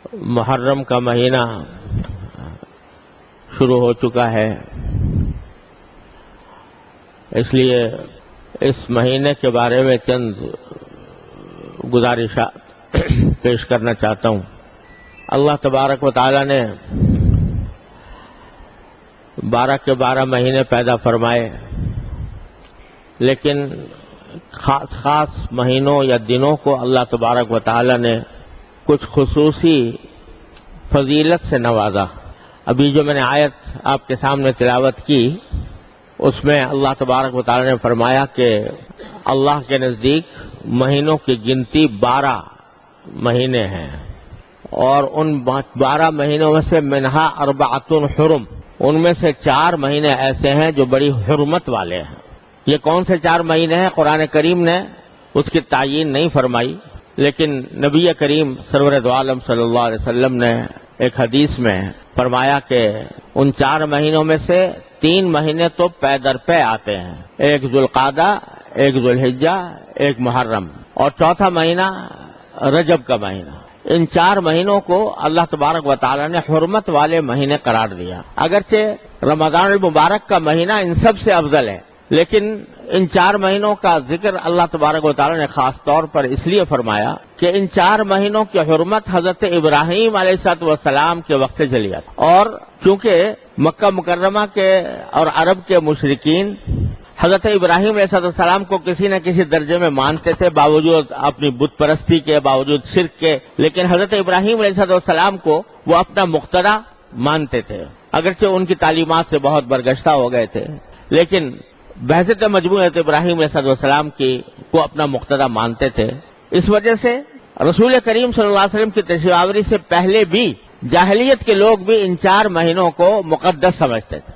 محرم کا مہینہ شروع ہو چکا ہے، اس لیے اس مہینے کے بارے میں چند گزارشات پیش کرنا چاہتا ہوں۔ اللہ تبارک و تعالی نے 12 کے 12 مہینے پیدا فرمائے، لیکن خاص مہینوں یا دنوں کو اللہ تبارک و تعالی نے کچھ خصوصی فضیلت سے نوازا۔ ابھی جو میں نے آیت آپ کے سامنے تلاوت کی، اس میں اللہ تبارک و تعالی نے فرمایا کہ اللہ کے نزدیک مہینوں کی گنتی 12 مہینے ہیں، اور ان 12 مہینوں میں سے منہا 4 حرم، ان میں سے 4 مہینے ایسے ہیں جو بڑی حرمت والے ہیں۔ یہ کون سے 4 مہینے ہیں؟ قرآن کریم نے اس کی تعیین نہیں فرمائی، لیکن نبی کریم سرور دو عالم صلی اللہ علیہ وسلم نے ایک حدیث میں فرمایا کہ ان 4 مہینوں میں سے 3 مہینے تو پے در پے آتے ہیں، ایک ذوالقعدہ، ایک ذوالحجہ، ایک محرم، اور چوتھا مہینہ رجب کا مہینہ۔ ان 4 مہینوں کو اللہ تبارک و تعالی نے حرمت والے مہینے قرار دیا۔ اگرچہ رمضان المبارک کا مہینہ ان سب سے افضل ہے، لیکن ان 4 مہینوں کا ذکر اللہ تبارک و تعالی نے خاص طور پر اس لیے فرمایا کہ ان 4 مہینوں کی حرمت حضرت ابراہیم علیہ السلام کے وقت سے چلی آتی، اور چونکہ مکہ مکرمہ کے اور عرب کے مشرکین حضرت ابراہیم علیہ السلام کو کسی نہ کسی درجے میں مانتے تھے، باوجود اپنی بت پرستی کے، باوجود شرک کے، لیکن حضرت ابراہیم علیہ السلام کو وہ اپنا مقتدی مانتے تھے، اگرچہ ان کی تعلیمات سے بہت برگشتہ ہو گئے تھے، لیکن بحثیت مجموع حضرت ابراہیم علیہ السلام کی کو اپنا مقتدی مانتے تھے۔ اس وجہ سے رسول کریم صلی اللہ علیہ وسلم کی تشریف آوری سے پہلے بھی جاہلیت کے لوگ بھی ان 4 مہینوں کو مقدس سمجھتے تھے۔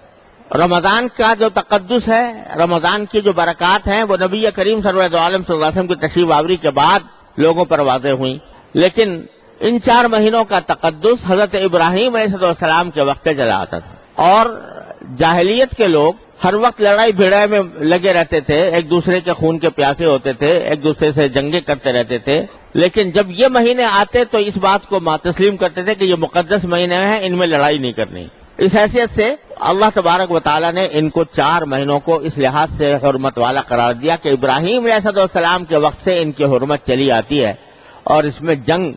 رمضان کا جو تقدس ہے، رمضان کی جو برکات ہیں، وہ نبی کریم صلی اللہ علیہ وسلم کی تشریف آوری کے بعد لوگوں پر واضح ہوئیں، لیکن ان 4 مہینوں کا تقدس حضرت ابراہیم علیہ السلام کے وقت چلا آتا تھا، اور جاہلیت کے لوگ ہر وقت لڑائی بھڑائی میں لگے رہتے تھے، ایک دوسرے کے خون کے پیاسے ہوتے تھے، ایک دوسرے سے جنگیں کرتے رہتے تھے، لیکن جب یہ مہینے آتے تو اس بات کو تسلیم کرتے تھے کہ یہ مقدس مہینے ہیں، ان میں لڑائی نہیں کرنی۔ اس حیثیت سے اللہ تبارک و تعالی نے ان کو 4 مہینوں کو اس لحاظ سے حرمت والا قرار دیا کہ ابراہیم علیہ السلام کے وقت سے ان کی حرمت چلی آتی ہے، اور اس میں جنگ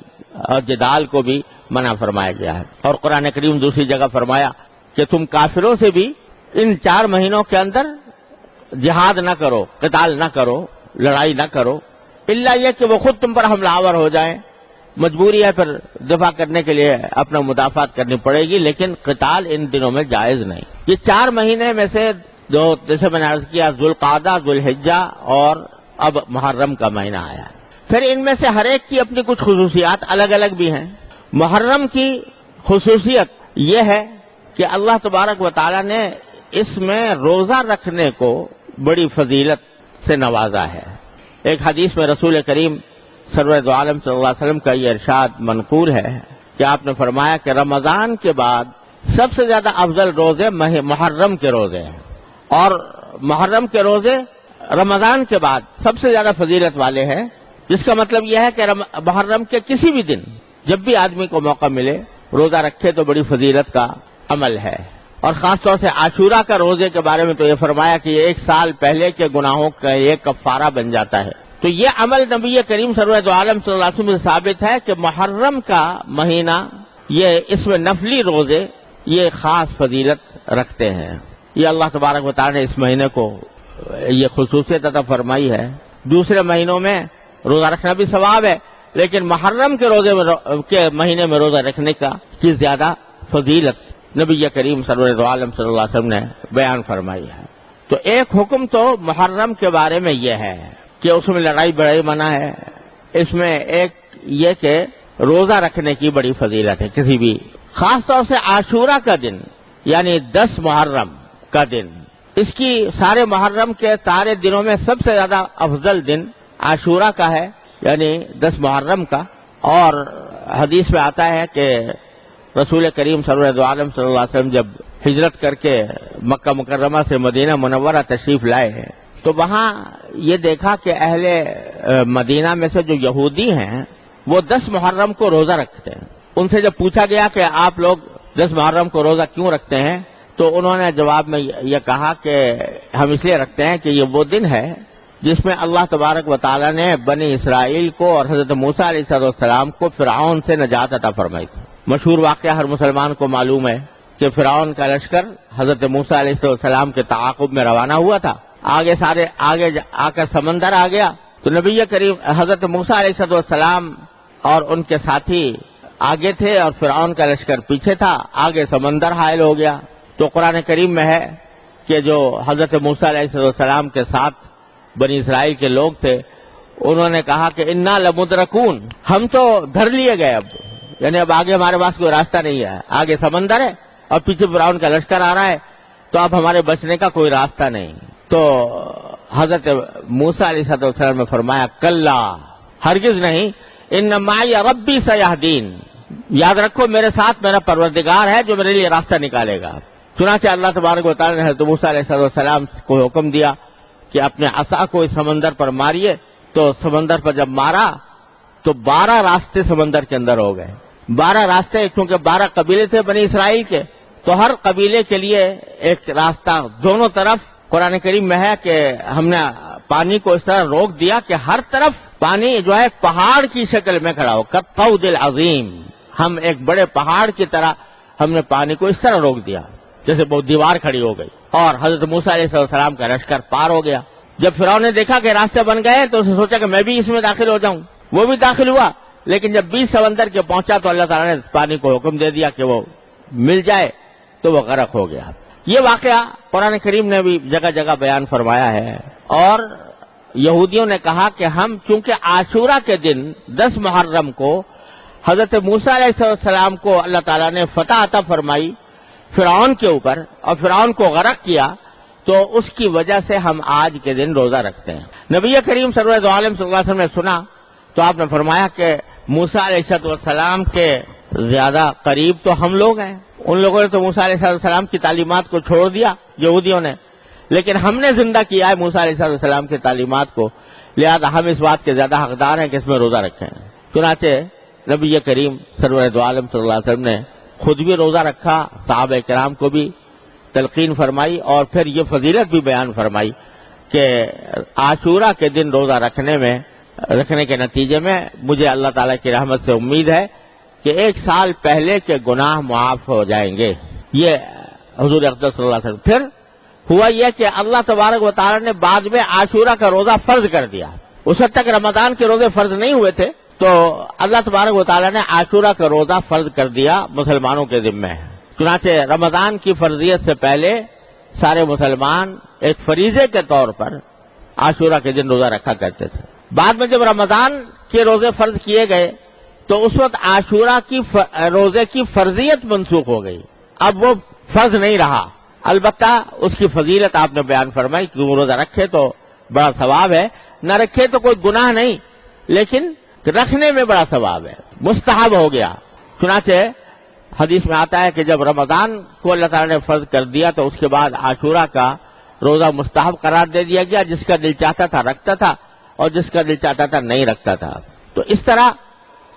اور جدال کو بھی منع فرمایا گیا ہے۔ اور قرآن کریم دوسری جگہ فرمایا کہ تم کافروں سے بھی ان 4 مہینوں کے اندر جہاد نہ کرو، قتال نہ کرو، لڑائی نہ کرو، الا یہ کہ وہ خود تم پر حملہ آور ہو جائیں، مجبوری ہے پھر دفاع کرنے کے لیے اپنا مدافعت کرنی پڑے گی، لیکن قتال ان دنوں میں جائز نہیں۔ یہ 4 مہینے میں سے جو جیسے میں نے عرض کیا، ذوالقعدہ، ذوالحجہ اور اب محرم کا مہینہ آیا ہے۔ پھر ان میں سے ہر ایک کی اپنی کچھ خصوصیات الگ الگ بھی ہیں۔ محرم کی خصوصیت یہ ہے کہ اللہ تبارک و تعالی نے اس میں روزہ رکھنے کو بڑی فضیلت سے نوازا ہے۔ ایک حدیث میں رسول کریم سرور دو عالم صلی اللہ علیہ وسلم کا یہ ارشاد منقول ہے کہ آپ نے فرمایا کہ رمضان کے بعد سب سے زیادہ افضل روزے محرم کے روزے ہیں، اور محرم کے روزے رمضان کے بعد سب سے زیادہ فضیلت والے ہیں، جس کا مطلب یہ ہے کہ محرم کے کسی بھی دن جب بھی آدمی کو موقع ملے روزہ رکھے تو بڑی فضیلت کا عمل ہے۔ اور خاص طور سے عاشورہ کا روزے کے بارے میں تو یہ فرمایا کہ یہ 1 سال پہلے کے گناہوں کا یہ کفارہ بن جاتا ہے۔ تو یہ عمل نبی کریم سرور دو عالم صلی اللہ علیہ وسلم سے ثابت ہے کہ محرم کا مہینہ یہ اس میں نفلی روزے یہ خاص فضیلت رکھتے ہیں۔ یہ اللہ تبارک و تعالی نے اس مہینے کو یہ خصوصیت عطا فرمائی ہے۔ دوسرے مہینوں میں روزہ رکھنا بھی ثواب ہے، لیکن محرم کے مہینے میں روزہ رکھنے کی زیادہ فضیلت نبی کریم سرور دو عالم صلی اللہ علیہ وسلم نے بیان فرمائی ہے۔ تو ایک حکم تو محرم کے بارے میں یہ ہے کہ اس میں لڑائی بڑائی منع ہے، اس میں ایک یہ کہ روزہ رکھنے کی بڑی فضیلت ہے کسی بھی، خاص طور سے عاشورہ کا دن یعنی 10 محرم کا دن، اس کی سارے محرم کے سارے دنوں میں سب سے زیادہ افضل دن عاشورہ کا ہے، یعنی 10 محرم کا۔ اور حدیث میں آتا ہے کہ رسول کریم صلی اللہ علیہ وسلم جب ہجرت کر کے مکہ مکرمہ سے مدینہ منورہ تشریف لائے ہیں تو وہاں یہ دیکھا کہ اہل مدینہ میں سے جو یہودی ہیں وہ 10 محرم کو روزہ رکھتے ہیں، ان سے جب پوچھا گیا کہ آپ لوگ 10 محرم کو روزہ کیوں رکھتے ہیں تو انہوں نے جواب میں یہ کہا کہ ہم اس لیے رکھتے ہیں کہ یہ وہ دن ہے جس میں اللہ تبارک و تعالیٰ نے بنی اسرائیل کو اور حضرت موسیٰ علیہ السلام کو فرعون سے نجات عطا فرمائی تھی۔ مشہور واقعہ ہر مسلمان کو معلوم ہے کہ فرعون کا لشکر حضرت موسیٰ علیہ السلام کے تعاقب میں روانہ ہوا تھا، آگے آ کر سمندر آ گیا تو نبی کریم حضرت موسیٰ علیہ السلام اور ان کے ساتھی آگے تھے اور فرعون کا لشکر پیچھے تھا، آگے سمندر حائل ہو گیا۔ تو قرآن کریم میں ہے کہ جو حضرت موسیٰ علیہ السلام کے ساتھ بنی اسرائیل کے لوگ تھے انہوں نے کہا کہ انا لمدرکون، ہم تو دھر لیے گئے، اب یعنی اب آگے ہمارے پاس کوئی راستہ نہیں ہے، آگے سمندر ہے اور پیچھے فرعون کا لشکر آ رہا ہے، تو اب ہمارے بچنے کا کوئی راستہ نہیں۔ تو حضرت موسیٰ علیہ السلام نے فرمایا کلا، ہرگز نہیں، ان معی ربی سیہدین، یاد رکھو میرے ساتھ میرا پروردگار ہے جو میرے لیے راستہ نکالے گا۔ چنانچہ اللہ تبارک و تعالیٰ نے حضرت موسیٰ علیہ السلام کو حکم دیا کہ اپنے عصا کو اس سمندر پر ماریے، تو سمندر پر جب مارا تو 12 راستے سمندر کے اندر ہو گئے۔ 12 راستے، کیونکہ 12 قبیلے تھے بنی اسرائیل کے، تو ہر قبیلے کے لیے ایک راستہ دونوں طرف۔ قرآن کریم میں ہے کہ ہم نے پانی کو اس طرح روک دیا کہ ہر طرف پانی جو ہے پہاڑ کی شکل میں کھڑا ہو، کالطود العظیم، ہم ایک بڑے پہاڑ کی طرح ہم نے پانی کو اس طرح روک دیا جیسے وہ دیوار کھڑی ہو گئی، اور حضرت موسیٰ علیہ السلام کا لشکر پار ہو گیا۔ جب فرعون نے دیکھا کہ راستے بن گئے تو اس نے سوچا کہ میں بھی اس میں داخل ہو جاؤں، وہ بھی داخل ہوا، لیکن جب بیچ سمندر کے پہنچا تو اللہ تعالیٰ نے پانی کو حکم دے دیا کہ وہ مل جائے، تو وہ غرق ہو گیا۔ یہ واقعہ قرآن کریم نے بھی جگہ جگہ بیان فرمایا ہے۔ اور یہودیوں نے کہا کہ ہم چونکہ عاشورہ کے دن 10 محرم کو حضرت موسیٰ علیہ السلام کو اللہ تعالیٰ نے فتح عطا فرمائی فرعون کے اوپر اور فرعون کو غرق کیا، تو اس کی وجہ سے ہم آج کے دن روزہ رکھتے ہیں۔ نبی کریم سرور عالم صلی اللہ علیہ وسلم نے سنا تو آپ نے فرمایا کہ موسیٰ علیہ السلام کے زیادہ قریب تو ہم لوگ ہیں، ان لوگوں نے تو موسیٰ علیہ السلام کی تعلیمات کو چھوڑ دیا یہودیوں نے، لیکن ہم نے زندہ کیا ہے موسیٰ علیہ السلام کی تعلیمات کو، لہذا ہم اس بات کے زیادہ حقدار ہیں کہ اس میں روزہ رکھیں۔ چنانچہ نبی کریم سرور عالم صلی اللہ علیہ وسلم نے خود بھی روزہ رکھا، صحابہ کرام کو بھی تلقین فرمائی، اور پھر یہ فضیلت بھی بیان فرمائی کہ عاشورہ کے دن روزہ رکھنے کے نتیجے میں مجھے اللہ تعالیٰ کی رحمت سے امید ہے کہ 1 سال پہلے کے گناہ معاف ہو جائیں گے۔ یہ حضور اقدس صلی اللہ علیہ وسلم۔ پھر ہوا یہ کہ اللہ تبارک و تعالیٰ نے بعد میں عاشورہ کا روزہ فرض کر دیا۔ اس وقت تک رمضان کے روزے فرض نہیں ہوئے تھے، تو اللہ تبارک و تعالیٰ نے عاشورہ کا روزہ فرض کر دیا مسلمانوں کے ذمہ۔ چنانچہ رمضان کی فرضیت سے پہلے سارے مسلمان ایک فریضے کے طور پر عاشورہ کے دن روزہ رکھا کرتے تھے۔ بعد میں جب رمضان کے روزے فرض کیے گئے تو اس وقت عاشورہ کی روزے کی فرضیت منسوخ ہو گئی، اب وہ فرض نہیں رہا۔ البتہ اس کی فضیلت آپ نے بیان فرمائی کہ وہ روزہ رکھے تو بڑا ثواب ہے، نہ رکھے تو کوئی گناہ نہیں، لیکن رکھنے میں بڑا ثواب ہے، مستحب ہو گیا۔ چنانچہ حدیث میں آتا ہے کہ جب رمضان کو اللہ تعالیٰ نے فرض کر دیا تو اس کے بعد عاشورہ کا روزہ مستحب قرار دے دیا گیا، جس کا دل چاہتا تھا رکھتا تھا اور جس کا دل چاہتا تھا نہیں رکھتا تھا۔ تو اس طرح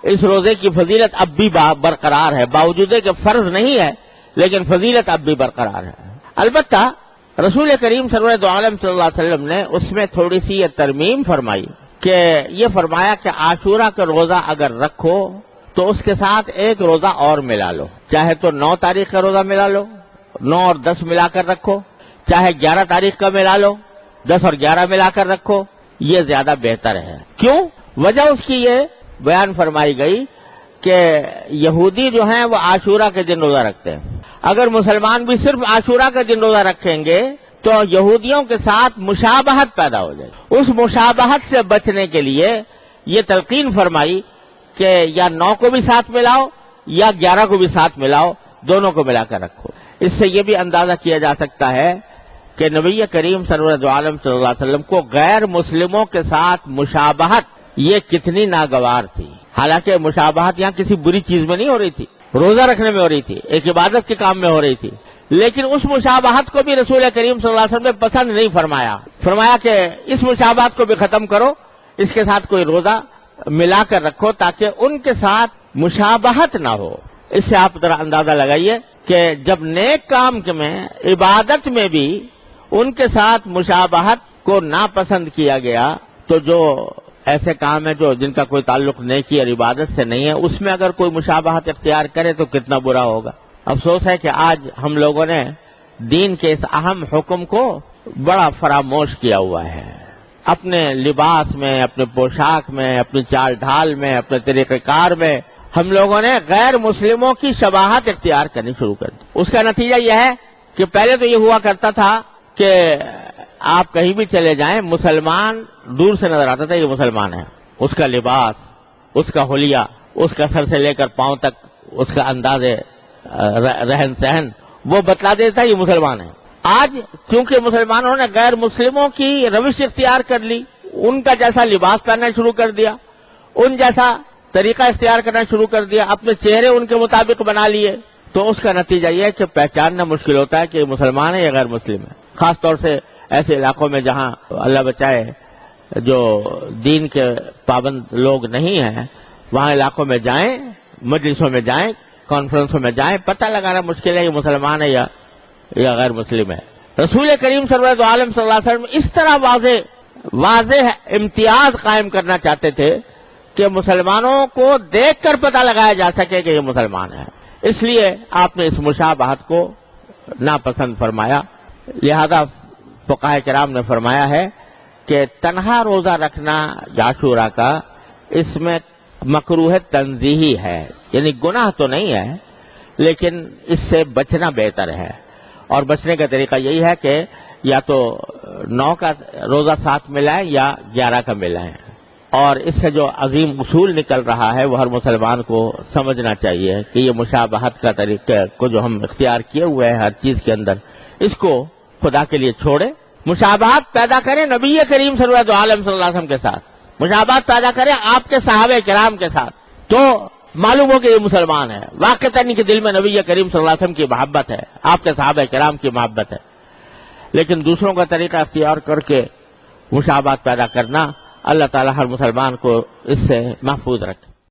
اس روزے کی فضیلت اب بھی برقرار ہے، باوجود کہ فرض نہیں ہے لیکن فضیلت اب بھی برقرار ہے۔ البتہ رسول کریم سرور عالم صلی اللہ علیہ وسلم نے اس میں تھوڑی سی یہ ترمیم فرمائی کہ یہ فرمایا کہ عاشورہ کا روزہ اگر رکھو تو اس کے ساتھ ایک روزہ اور ملا لو، چاہے تو 9 تاریخ کا روزہ ملا لو، 9 اور 10 ملا کر رکھو، چاہے 11 تاریخ کا ملا لو، 10 اور 11 ملا کر رکھو، یہ زیادہ بہتر ہے۔ کیوں؟ وجہ اس کی یہ بیان فرمائی گئی کہ یہودی جو ہیں وہ عاشورہ کے دن روزہ رکھتے ہیں، اگر مسلمان بھی صرف عاشورہ کا دن روزہ رکھیں گے تو یہودیوں کے ساتھ مشابہت پیدا ہو جائے گی۔ اس مشابہت سے بچنے کے لیے یہ تلقین فرمائی کہ یا 9 کو بھی ساتھ ملاؤ یا 11 کو بھی ساتھ ملاؤ، دونوں کو ملا کر رکھو۔ اس سے یہ بھی اندازہ کیا جا سکتا ہے کہ نبی کریم سرور عالم صلی اللہ علیہ وسلم کو غیر مسلموں کے ساتھ مشابہت یہ کتنی ناگوار تھی۔ حالانکہ مشابہت یہاں کسی بری چیز میں نہیں ہو رہی تھی، روزہ رکھنے میں ہو رہی تھی، ایک عبادت کے کام میں ہو رہی تھی، لیکن اس مشابہت کو بھی رسول کریم صلی اللہ علیہ وسلم نے پسند نہیں فرمایا کہ اس مشابہت کو بھی ختم کرو، اس کے ساتھ کوئی روزہ ملا کر رکھو تاکہ ان کے ساتھ مشابہت نہ ہو. اس سے آپ ذرا اندازہ لگائیے کہ جب نیک کام میں عبادت میں بھی ان کے ساتھ مشابہت کو ناپسند کیا گیا تو جو ایسے کام ہیں جو جن کا کوئی تعلق نیکی اور عبادت سے نہیں ہے اس میں اگر کوئی مشابہت اختیار کرے تو کتنا برا ہوگا. افسوس ہے کہ آج ہم لوگوں نے دین کے اس اہم حکم کو بڑا فراموش کیا ہوا ہے. اپنے لباس میں، اپنے پوشاک میں، اپنی چال ڈھال میں، اپنے طریقہ کار میں ہم لوگوں نے غیر مسلموں کی شباہت اختیار کرنی شروع کر دی. اس کا نتیجہ یہ ہے کہ پہلے تو یہ ہوا کرتا تھا کہ آپ کہیں بھی چلے جائیں مسلمان دور سے نظر آتا تھا یہ مسلمان ہے. اس کا لباس، اس کا حلیہ، اس کا سر سے لے کر پاؤں تک اس کا انداز رہن سہن وہ بتلا دیتا یہ مسلمان ہے. آج کیونکہ مسلمانوں نے غیر مسلموں کی روش اختیار کر لی، ان کا جیسا لباس پہننا شروع کر دیا، ان جیسا طریقہ اختیار کرنا شروع کر دیا، اپنے چہرے ان کے مطابق بنا لیے، تو اس کا نتیجہ یہ ہے کہ پہچاننا مشکل ہوتا ہے کہ یہ مسلمان ہے یا غیر مسلم ہے. خاص طور سے ایسے علاقوں میں جہاں اللہ بچائے جو دین کے پابند لوگ نہیں ہیں وہاں علاقوں میں جائیں، مجلسوں میں جائیں، کانفرنسوں میں جائیں، پتہ لگانا مشکل ہے یہ مسلمان ہے یا غیر مسلم ہے. رسول کریم سرور عالم صلی اللہ علیہ وسلم اس طرح واضح امتیاز قائم کرنا چاہتے تھے کہ مسلمانوں کو دیکھ کر پتہ لگایا جا سکے کہ یہ مسلمان ہے. اس لیے آپ نے اس مشابہت کو ناپسند فرمایا. لہذا فقہاء کرام نے فرمایا ہے کہ تنہا روزہ رکھنا عاشورہ کا اس میں مکروہ تنزیہی ہے، یعنی گناہ تو نہیں ہے لیکن اس سے بچنا بہتر ہے. اور بچنے کا طریقہ یہی ہے کہ یا تو 9 کا روزہ ساتھ ملائیں یا 11 کا ملائیں. اور اس سے جو عظیم اصول نکل رہا ہے وہ ہر مسلمان کو سمجھنا چاہیے کہ یہ مشابہت کا طریقہ کو جو ہم اختیار کیے ہوئے ہیں ہر چیز کے اندر اس کو خدا کے لیے چھوڑے. مشابہت پیدا کریں نبی کریم صلی اللہ علیہ وسلم کے ساتھ، مشابہت پیدا کریں آپ کے صحابہ کرام کے ساتھ، تو معلوم ہو کہ یہ مسلمان ہے. واقعتاً کے دل میں نبی کریم صلی اللہ علیہ وسلم کی محبت ہے، آپ کے صحابہ کرام کی محبت ہے. لیکن دوسروں کا طریقہ اختیار کر کے مشابہت پیدا کرنا، اللہ تعالی ہر مسلمان کو اس سے محفوظ رکھے.